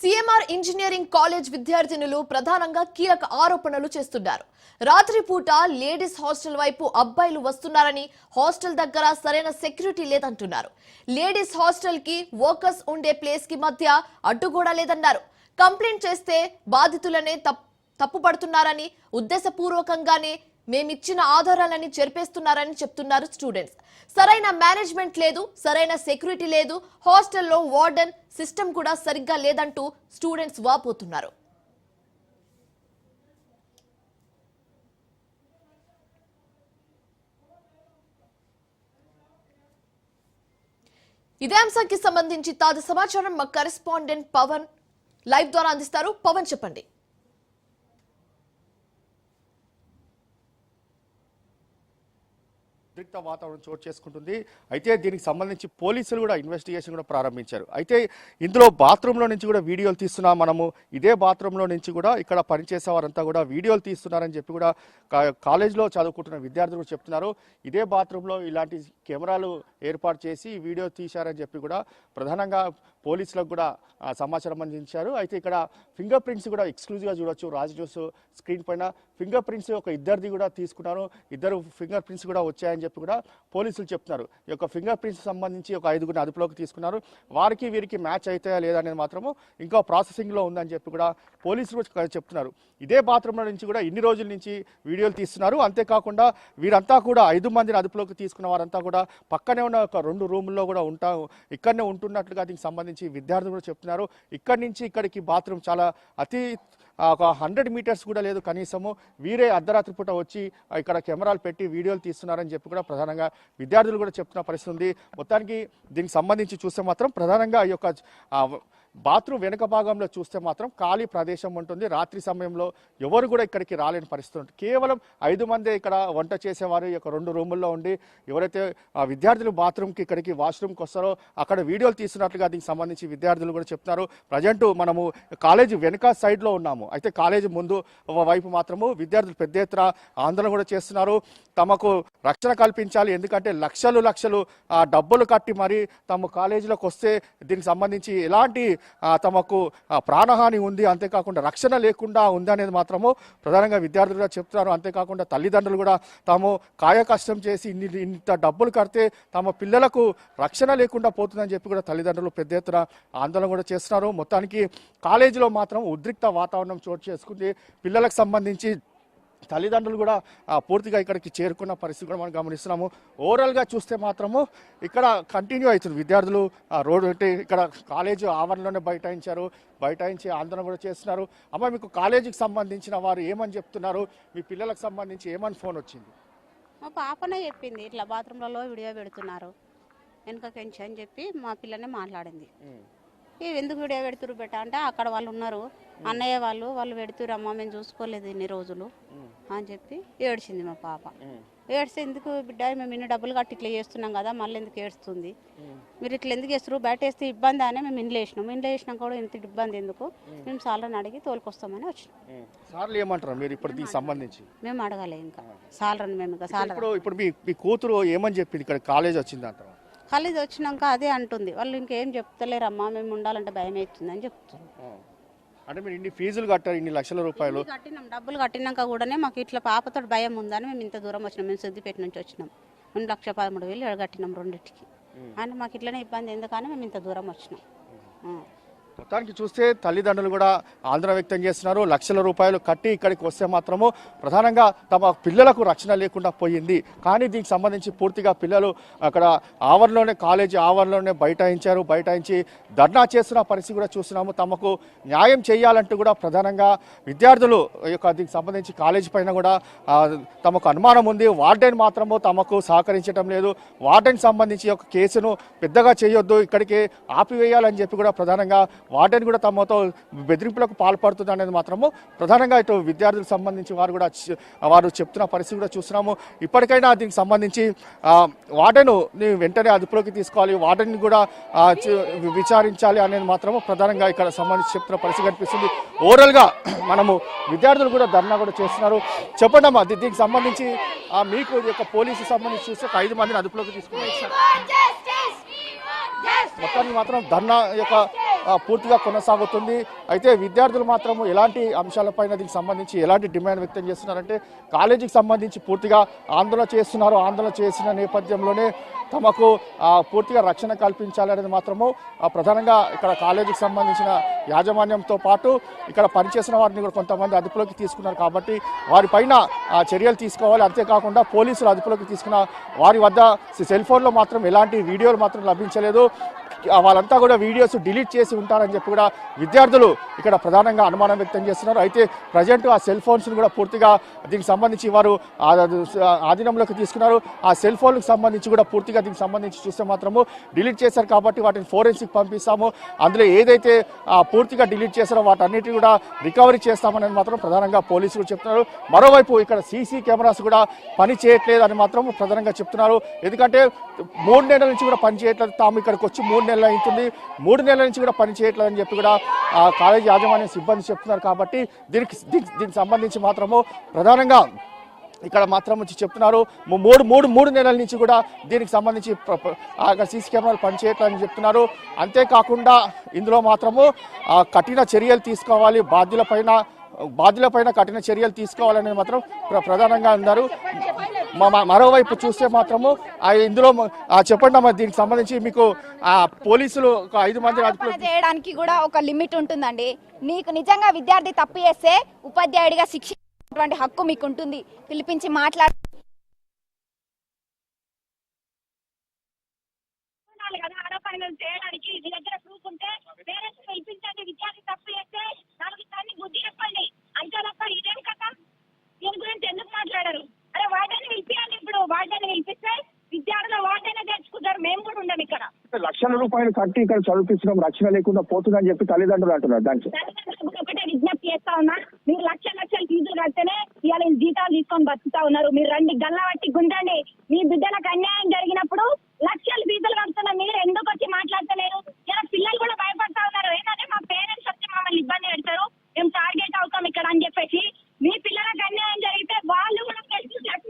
CMR engineering college విద్యార్థినులు ప్రధానంగా కీలక ఆరోపణలు చేస్తున్నారు. రాత్రిపూట లేడీస్ హాస్టల్ వైపు అబ్బాయిలు వస్తున్నారని, హాస్టల్ దగ్గర సరైన సెక్యూరిటీ లేదంటున్నారు. లేడీస్ హాస్టల్ కి వర్కర్స్ ఉండే ప్లేస్ కి మధ్య అడ్డుగోడ లేదన్నారు. కంప్లైంట్ చేస్తే బాధితులనే తప్పుపడుతున్నారని, ఉద్దేశపూర్వకంగానే మేమిచ్చిన ఆధారాలని చెరిపేస్తున్నారని చెప్తున్నారు స్టూడెంట్స్. సరైన మేనేజ్మెంట్ లేదు, సరైన సెక్యూరిటీ లేదు, హాస్టల్లో వార్డెన్ సిస్టమ్ కూడా సరిగ్గా లేదంటూ స్టూడెంట్స్ వాపోతున్నారు. ఇదే అంశానికి సంబంధించి తాజా సమాచారం మా కరెస్పాండెంట్ పవన్ లైవ్ ద్వారా అందిస్తారు. పవన్, చెప్పండి. ఉద్రిక్త వాతావరణం చోటు చేసుకుంటుంది. అయితే దీనికి సంబంధించి పోలీసులు కూడా ఇన్వెస్టిగేషన్ కూడా ప్రారంభించారు. అయితే ఇందులో బాత్రూంలో నుంచి కూడా వీడియోలు తీస్తున్నాం మనము. ఇదే బాత్రూంలో నుంచి కూడా ఇక్కడ పనిచేసే వారంతా కూడా వీడియోలు తీస్తున్నారని చెప్పి కూడా కాలేజ్లో చదువుకుంటున్న విద్యార్థులు చెప్తున్నారు. ఇదే బాత్రూంలో ఇలాంటి కెమెరాలు ఏర్పాటు చేసి వీడియో తీశారని చెప్పి కూడా ప్రధానంగా పోలీసులకు కూడా సమాచారం అందించారు. అయితే ఇక్కడ ఫింగర్ ప్రింట్స్ కూడా ఎక్స్క్లూజివ్గా చూడొచ్చు. రాజ్ న్యూస్ స్క్రీన్ పైన ఫింగర్ ప్రింట్స్ ఒక ఇద్దరిది కూడా తీసుకున్నారు. ఇద్దరు ఫింగర్ ప్రింట్స్ కూడా వచ్చాయని చెప్పి కూడా పోలీసులు చెప్తున్నారు. ఈ యొక్క ఫింగర్ ప్రింట్స్ సంబంధించి ఒక 5గురిని అదుపులోకి తీసుకున్నారు. వారికి వీరికి మ్యాచ్ అవుతాయా లేదా అనేది మాత్రము ఇంకా ప్రాసెసింగ్లో ఉందని చెప్పి కూడా పోలీసులు చెప్తున్నారు. ఇదే బాత్రూంలో నుంచి కూడా ఇన్ని రోజుల నుంచి వీడియోలు తీస్తున్నారు. అంతేకాకుండా వీరంతా కూడా 5 మందిని అదుపులోకి తీసుకున్న వారంతా కూడా పక్కనే ఉన్న ఒక 2 రూముల్లో కూడా ఇక్కడనే ఉంటున్నట్లుగా దీనికి సంబంధించి విద్యార్థులు కూడా చెప్తున్నారు. ఇక్కడి నుంచి ఇక్కడికి బాత్రూమ్ చాలా ఒక 100 మీటర్స్ కూడా లేదు కనీసము. వీరే అర్ధరాత్రి పూట వచ్చి ఇక్కడ కెమెరాలు పెట్టి వీడియోలు తీస్తున్నారని చెప్పి కూడా ప్రధానంగా విద్యార్థులు కూడా చెప్తున్న పరిస్థితి ఉంది. మొత్తానికి దీనికి సంబంధించి చూస్తే మాత్రం ప్రధానంగా ఈ యొక్క బాత్రూమ్ వెనుక భాగంలో చూస్తే మాత్రం ఖాళీ ప్రదేశం ఉంటుంది. రాత్రి సమయంలో ఎవరు కూడా ఇక్కడికి రాలేని పరిస్థితి ఉంటుంది. కేవలం 5 మందే ఇక్కడ వంట చేసేవారు ఈ యొక్క 2 రూముల్లో ఉండి ఎవరైతే విద్యార్థులు బాత్రూమ్కి ఇక్కడికి వాష్రూమ్కి వస్తారో అక్కడ వీడియోలు తీస్తున్నట్లుగా దీనికి సంబంధించి విద్యార్థులు కూడా చెప్తున్నారు. ప్రజెంట్ మనము కాలేజీ వెనుక సైడ్లో ఉన్నాము. అయితే కాలేజీ ముందు వైపు మాత్రము విద్యార్థులు పెద్ద ఎత్తున ఆందోళన కూడా చేస్తున్నారు. తమకు రక్షణ కల్పించాలి, ఎందుకంటే లక్షలు డబ్బులు కట్టి మరి తమ కాలేజీలోకి వస్తే దీనికి సంబంధించి ఎలాంటి తమకు ప్రాణహాని ఉంది, అంతేకాకుండా రక్షణ లేకుండా ఉంది అనేది మాత్రము ప్రధానంగా విద్యార్థులు కూడా చెప్తున్నారు. అంతేకాకుండా తల్లిదండ్రులు కూడా తాము కాయ కష్టం చేసి ఇంత డబ్బులు కడితే తమ పిల్లలకు రక్షణ లేకుండా పోతుందని చెప్పి కూడా తల్లిదండ్రులు పెద్ద ఎత్తున ఆందోళన కూడా చేస్తున్నారు. మొత్తానికి కాలేజీలో మాత్రం ఉద్రిక్త వాతావరణం చోటు చేసుకుంది. పిల్లలకు సంబంధించి తల్లిదండ్రులు కూడా పూర్తిగా ఇక్కడికి చేరుకున్న పరిస్థితి కూడా మనం గమనిస్తున్నాము. ఓవరాల్గా చూస్తే మాత్రము ఇక్కడ కంటిన్యూ అవుతుంది. విద్యార్థులు రోడ్డు అంటే ఇక్కడ కాలేజీ ఆవరణలోనే బైఠాయించి ఆందోళన కూడా చేస్తున్నారు. అమ్మ, మీకు కాలేజీకి సంబంధించిన వారు ఏమని చెప్తున్నారు? మీ పిల్లలకు సంబంధించి ఏమని ఫోన్ వచ్చింది? మా పాపనే చెప్పింది, ఇట్లా బాత్రూంలలో వీడియో పెడుతున్నారు వెనుకకెంచి అని చెప్పి మా పిల్లనే మాట్లాడింది. ఎందుకు వీడియో పెడుతురు బెట్ట అంటే అక్కడ వాళ్ళు ఉన్నారు, అన్నయ్య వాళ్ళు పెడుతురు అమ్మ, మేము చూసుకోలేదు ఇన్ని రోజులు అని చెప్పి ఏడ్చింది మా పాప. ఏడ్స్తే ఎందుకు బిడ్డ, మేము ఇన్ని డబ్బులు కట్టి ఇట్లా చేస్తున్నాం కదా, మళ్ళీ ఎందుకు ఏడుస్తుంది, మీరు ఇట్లా ఎందుకు వేస్తారు, బయట వేస్తే ఇబ్బంది అని మేము ఇంట్లో వేసినాం కూడా ఇంత ఇబ్బంది ఎందుకు, మేము సార్లను అడిగి తోలుకొస్తామని వచ్చినాం. సార్లు ఏమంటారు మీరు ఇప్పుడు దీనికి సంబంధించి? మేము అడగాలి ఇంకా సార్లను. మేము ఇప్పుడు మీ కూతురు ఏమని చెప్పింది ఇక్కడ కాలేజ్ వచ్చిందంటారు? కాలేజ్ వచ్చినాక అదే అంటుంది, వాళ్ళు ఇంకేం చెప్తలేరమ్మా, మేము ఉండాలంటే భయం అవుతుంది అని చెప్తున్నారు. అంటే మీరు ఇన్ని ఫీజులు కట్టారు, ఇన్ని లక్షల రూపాయలు కట్టినాం, డబ్బులు కట్టినాక కూడానే మాకు ఇట్లా పాపతో భయం ఉందని మేము ఇంత దూరం వచ్చినాం. మేము సిద్దిపేట నుంచి వచ్చినాం, 1,13,000 కట్టినాం రెండింటికి. అని మాకు ఇట్లనే ఇబ్బంది ఎందుకని మేము ఇంత దూరం వచ్చినాం. మొత్తానికి చూస్తే తల్లిదండ్రులు కూడా ఆందోళన వ్యక్తం చేస్తున్నారు. లక్షల రూపాయలు కట్టి ఇక్కడికి వస్తే మాత్రము ప్రధానంగా తమ పిల్లలకు రక్షణ లేకుండా పోయింది. దీనికి సంబంధించి పూర్తిగా పిల్లలు అక్కడ కాలేజీ ఆవరణలోనే బైఠాయించి ధర్నా చేస్తున్న పరిస్థితి కూడా చూస్తున్నాము. తమకు న్యాయం చేయాలంటూ కూడా ప్రధానంగా విద్యార్థులు దీనికి సంబంధించి కాలేజీ పైన కూడా తమకు అనుమానం ఉంది. వార్డెన్ మాత్రము తమకు సహకరించడం లేదు. వార్డెన్ సంబంధించి ఒక కేసును పెద్దగా చేయొద్దు, ఇక్కడికి ఆపివేయాలని చెప్పి కూడా ప్రధానంగా వార్డెన్ కూడా తమతో బెదిరింపులకు పాల్పడుతుంది అనేది మాత్రము ప్రధానంగా ఇటు విద్యార్థులకు సంబంధించి వారు చెప్తున్న పరిస్థితి కూడా చూస్తున్నాము. ఇప్పటికైనా దీనికి సంబంధించి వార్డెన్ వెంటనే అదుపులోకి తీసుకోవాలి, వార్డెన్ కూడా విచారించాలి అనేది మాత్రము ప్రధానంగా ఇక్కడ సంబంధించి చెప్తున్న పరిస్థితి కనిపిస్తుంది. ఓవరాల్గా మనము విద్యార్థులు కూడా ధర్నా కూడా చేస్తున్నారు. చెప్పండి అమ్మా, దీనికి సంబంధించి మీకు యొక్క పోలీసు సంబంధించి చూస్తే 5 మందిని అదుపులోకి తీసుకున్నారు. మొత్తానికి మాత్రం ధర్నా యొక్క పూర్తిగా కొనసాగుతుంది. అయితే విద్యార్థులు మాత్రం ఎలాంటి అంశాలపైన దీనికి సంబంధించి ఎలాంటి డిమాండ్ వ్యక్తం చేస్తున్నారంటే కాలేజీకి సంబంధించి పూర్తిగా ఆందోళన చేస్తున్నారు. ఆందోళన చేసిన నేపథ్యంలోనే తమకు పూర్తిగా రక్షణ కల్పించాలనేది మాత్రము ప్రధానంగా ఇక్కడ కాలేజీకి సంబంధించిన యాజమాన్యంతో పాటు ఇక్కడ పనిచేసిన వారిని కూడా కొంతమంది అదుపులోకి తీసుకున్నారు. కాబట్టి వారిపైన చర్యలు తీసుకోవాలి. అంతేకాకుండా పోలీసులు అదుపులోకి తీసుకున్న వారి వద్ద సెల్ ఫోన్లో మాత్రం ఎలాంటి వీడియోలు మాత్రం లభించలేదు. వాళ్ళంతా కూడా వీడియోస్ డిలీట్ చేసి ఉంటారని చెప్పి కూడా విద్యార్థులు ఇక్కడ ప్రధానంగా అనుమానం వ్యక్తం చేస్తున్నారు. అయితే ప్రజెంట్ ఆ సెల్ ఫోన్స్ని కూడా పూర్తిగా దీనికి సంబంధించి వారు ఆధీనంలోకి తీసుకున్నారు. ఆ సెల్ ఫోన్లకు సంబంధించి కూడా పూర్తిగా దీనికి సంబంధించి చూస్తే మాత్రము డిలీట్ చేశారు. కాబట్టి వాటిని ఫోరెన్సిక్ పంపిస్తాము. అందులో ఏదైతే పూర్తిగా డిలీట్ చేశారో వాటన్నిటిని కూడా రికవరీ చేస్తామని మాత్రం ప్రధానంగా పోలీసులు చెప్తున్నారు. మరోవైపు ఇక్కడ సీసీ కెమెరాస్ కూడా పని చేయట్లేదు అని మాత్రం ప్రధానంగా చెప్తున్నారు. ఎందుకంటే 3 నెలల నుంచి కూడా పని చేయట్లేదు. తాము ఇక్కడికి వచ్చి 3 నెలలు అవుతుంది, 3 నెలల నుంచి కూడా పని చేయట్లేదు అని చెప్పి కూడా కాలేజీ యాజమాన్యం సిబ్బంది చెప్తున్నారు. కాబట్టి దీనికి సంబంధించి మాత్రము ప్రధానంగా ఇక్కడ మాత్రం వచ్చి చెప్తున్నారు. మూడు నెలల నుంచి కూడా దీనికి సంబంధించి సీసీ కెమెరాలు పనిచేయట్లని చెప్తున్నారు. అంతేకాకుండా ఇందులో మాత్రము కఠిన చర్యలు తీసుకోవాలి, బాధ్యులపైన కఠిన చర్యలు తీసుకోవాలని మాత్రం ప్రధానంగా అన్నారు. మరోవైపు చూస్తే మాత్రము ఇందులో చెప్పండి అమ్మా, దీనికి సంబంధించి మీకు పోలీసులు ఒక 5 మంది చేయడానికి కూడా ఒక లిమిట్ ఉంటుందండి. నీకు నిజంగా విద్యార్థి తప్పు చేస్తే ఉపాధ్యాయుడిగా శిక్షించేటువంటి హక్కు మీకు ఉంటుంది. పిలిపించి మాట్లాడ చేయడానికి మీ దగ్గర ప్రూఫ్ ఉంటే పేరెంట్స్ పిలిపించండి. విద్యార్థి తప్పు చేస్తే 4 సార్లు బుద్ధి చెప్పండి. అంతే తప్ప ఇదేం కదా, దీని గురించి ఎందుకు మాట్లాడారు? అరే వార్డెన్ పిలిపియండి. ఇప్పుడు వార్డెన్ పిలిపిస్తే విద్యార్థుల వార్డెనే తెచ్చుకుంటారు. మేము కూడా ఉండం ఇక్కడ. లక్షల రూపాయలు కట్టి ఇక్కడ చదివిస్తున్నాం, రక్షణ లేకుండా పోతుందని చెప్పి తల్లిదండ్రులు అంటున్నారు. దానికి ఒకటే విజ్ఞప్తి చేస్తా ఉన్నా, మీరు లక్షలు ఫీజులు కడితేనే ఇవాళ జీతాలు తీసుకొని బతుకుతా ఉన్నారు. మీరు రండి, గల్లా పట్టి గుండండి. మీ బిడ్డలకు అన్యాయం జరిగినప్పుడు లక్షలు ఫీజులు కడుతున్నా మీరు ఎందుకు వచ్చి మాట్లాడతలేరు? ఇలా పిల్లలు కూడా భయపడతా ఉన్నారు. ఏంటంటే మా పేరెంట్స్ వచ్చి మమ్మల్ని ఇబ్బంది పెడతారు, మేము టార్గెట్ అవుతాం ఇక్కడ అని చెప్పేసి. మీ పిల్లలకు అన్యాయం జరిగితే వాళ్ళు కూడా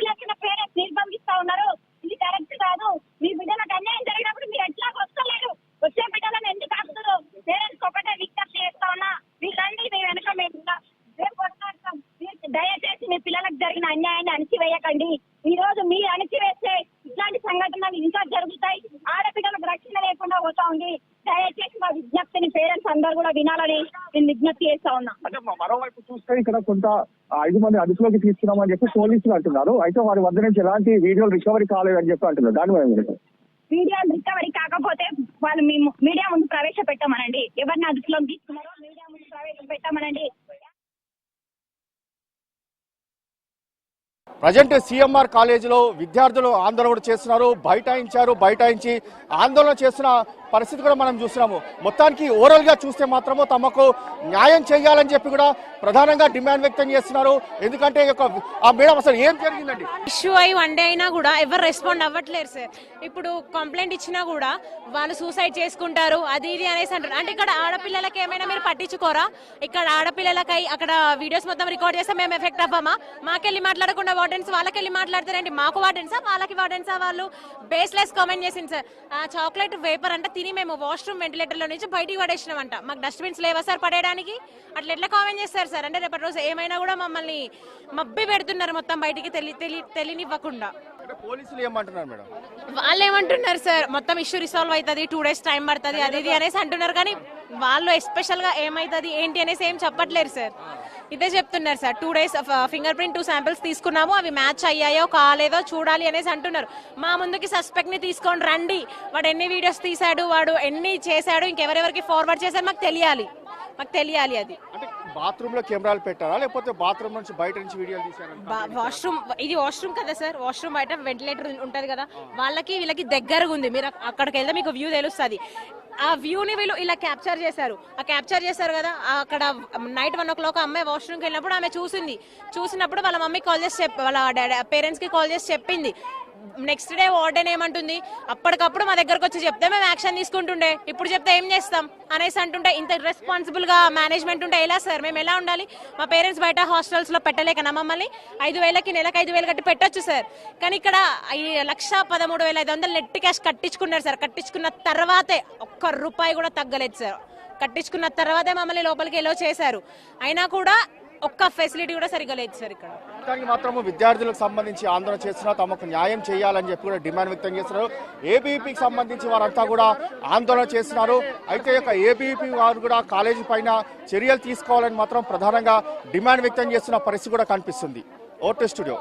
లక్షల పేరెంట్స్ నిర్బంధిస్తా ఉన్నారు. ఇది కరెక్ట్ కాదు. మీ బిడ్డలకు అన్యాయం జరిగినప్పుడు మీరు ఎట్లా వస్తలేరు? వచ్చే బిడ్డలను ఎందుకు ఆపుతారు? పేరెంట్స్ ఒకటే విజ్ఞప్తి చేస్తా ఉన్నా, మీరు రండి, మీ వెనక మేము వస్తాం. దయచేసి మీ పిల్లలకు జరిగిన అన్యాయాన్ని అణిచివేయకండి. ఈ రోజు మీరు అణిచివేస్తే ఇట్లాంటి సంఘటనలు ఇంకా జరుగుతాయి. ఆడపిల్లలకు రక్షణ లేకుండా పోతా ఉంది. దయచేసి మా విజ్ఞప్తిని పేరెంట్స్ అందరూ కూడా వినాలని నేను విజ్ఞప్తి చేస్తా ఉన్నా. అంటే మరోవైపు చూస్తే ఇక్కడ కొంత 5 మంది అదుపులోకి తీసుకున్నామని చెప్పి పోలీసులు అంటున్నారు. అయితే వారి వద్ద నుంచి ఎలాంటి వీడియోలు రికవరీ కాలేదని చెప్పి అంటున్నారు. దాని వీడియోలు రికవరీ కాకపోతే వాళ్ళు మీడియా ముందు ప్రవేశపెట్టమనండి. ఎవరిని అదుపులోకి తీసుకున్నారో మీడియా ముందు ప్రవేశపెట్టమనండి. ప్రజెంట్ సిఎంఆర్ కాలేజీలో విద్యార్థులు ఆందోళన కూడా చేస్తున్నారు. బైఠాయించి ఆందోళన చేస్తున్న పరిస్థితి కూడా మనం చూస్తున్నాము. మొత్తానికి ఓవరాల్ గా చూస్తే మాత్రము తమకు న్యాయం చేయాలని చెప్పి కూడా ప్రధానంగా డిమాండ్ వ్యక్తం చేస్తున్నారు. ఎందుకంటే మేడం అసలు ఏం జరిగిందండి? ఇష్యూ అయి 1 డే అయినా కూడా ఎవరు రెస్పాండ్ అవ్వట్లేరు సార్. ఇప్పుడు కంప్లైంట్ ఇచ్చినా కూడా వాళ్ళు సూసైడ్ చేసుకుంటారు, అది ఇది అనేసి అంటారు. అంటే ఇక్కడ ఆడపిల్లలకి ఏమైనా మీరు పట్టించుకోరా? ఇక్కడ ఆడపిల్లలకై అక్కడ వీడియోస్ మొత్తం రికార్డ్ చేస్తే మేము ఎఫెక్ట్ అవ్వమా? మాకెళ్ళి మాట్లాడకుండా వార్డెన్స్ వాళ్ళకెళ్ళి మాట్లాడతారండి. మాకు వార్డెన్సా వాళ్ళకి వార్డెన్సా? వాళ్ళు బేస్లెస్ కామెంట్ చేసింది సార్. ఆ చాక్లెట్ వేపర్ అంటే తిని మేము వాష్రూమ్ వెంటిలేటర్లో నుంచి బయటికి పడేసినామంట. మాకు డస్ట్బిన్స్ లేవా సార్ పడేయడానికి? అట్లా ఎట్లా కామెంట్ చేస్తారు సార్? అంటే రేపటి రోజు ఏమైనా కూడా మమ్మల్ని మబ్బి పెడుతున్నారు మొత్తం బయటికి తెలియనివ్వకుండా. పోలీసులు ఏమంటున్నారు మేడం? వాళ్ళు ఏమంటున్నారు సార్, మొత్తం ఇష్యూ రిసాల్వ్ అవుతుంది, 2 days టైం పడుతుంది, అది ఇది అనేసి అంటున్నారు. కానీ వాళ్ళు ఎస్పెషల్ గా ఏమైతుంది ఏంటి అనేసి ఏం చెప్పట్లేరు సార్. ఇదే చెప్తున్నారు sir, 2 days finger print 2 samples తీసుకున్నాము, అవి మ్యాచ్ అయ్యాయో కాలేదో చూడాలి అనేసి అంటున్నారు. మా ముందుకి సస్పెక్ట్ ని తీసుకొని రండి, వాడు ఎన్ని వీడియోస్ తీసాడు, వాడు ఎన్ని చేశాడు, ఇంకెవరెవరికి ఫార్వర్డ్ చేశారు మాకు తెలియాలి అది. అంటే బాత్రూమ్ లో కెమెరాలు పెట్టారా, లేకపోతే బాత్రూమ్ నుంచి బయట నుంచి వీడియోలు తీసారా? ఇది వాష్రూమ్ కదా సార్, వాష్రూమ్ బయట వెంటిలేటర్ ఉంటది కదా, వీళ్ళకి దగ్గరగా ఉంది. మీరు అక్కడికి వెళ్తే మీకు వ్యూ తెలుస్తుంది. ఆ వ్యూని వీళ్ళు ఇలా క్యాప్చర్ చేశారు కదా. అక్కడ నైట్ 1 o'clock అమ్మాయి వాష్రూమ్కి వెళ్ళినప్పుడు ఆమె చూసినప్పుడు వాళ్ళ మమ్మీకి కాల్ చేసి వాళ్ళ పేరెంట్స్ కి కాల్ చేసి చెప్పింది. నెక్స్ట్ డే వార్డెన్ ఏమంటుంది, అప్పటికప్పుడు మా దగ్గరకు వచ్చి చెప్తే మేము యాక్షన్ తీసుకుంటుండే, ఇప్పుడు చెప్తే ఏం చేస్తాం అనేసి అంటుంటే, ఇంత రెస్పాన్సిబుల్ గా మేనేజ్మెంట్ ఉంటే ఎలా సార్? మేము ఎలా ఉండాలి? మా పేరెంట్స్ బయట హాస్టల్స్ లో పెట్టలేకనా మమ్మల్ని? 5,000కి నెలకు 5,000 కట్టి పెట్టొచ్చు సార్. కానీ ఇక్కడ 1,13,500 నెట్ క్యాష్ కట్టించుకున్నారు సార్. కట్టించుకున్న తర్వాతే 1 రూపాయి కూడా తగ్గలేదు సార్. కట్టించుకున్న తర్వాతే మమ్మల్ని లోపలికి ఎలో చేశారు. అయినా కూడా ఒక్క ఫెసిలిటీ కూడా సరిగ్గా లేదు సార్ ఇక్కడ. దానికి మాత్రము విద్యార్థులకు సంబంధించి ఆందోళన చేస్తున్నా తమకు న్యాయం చేయాలని చెప్పి కూడా డిమాండ్ వ్యక్తం చేస్తున్నారు. ఏబీపీకి సంబంధించి వారంతా కూడా ఆందోళన చేస్తున్నారు. అయితే యొక్క ఏబీపీ వారు కూడా కాలేజీ పైన చర్యలు తీసుకోవాలని మాత్రం ప్రధానంగా డిమాండ్ వ్యక్తం చేస్తున్న పరిస్థితి కూడా కనిపిస్తుంది. ఓటే స్టూడియో.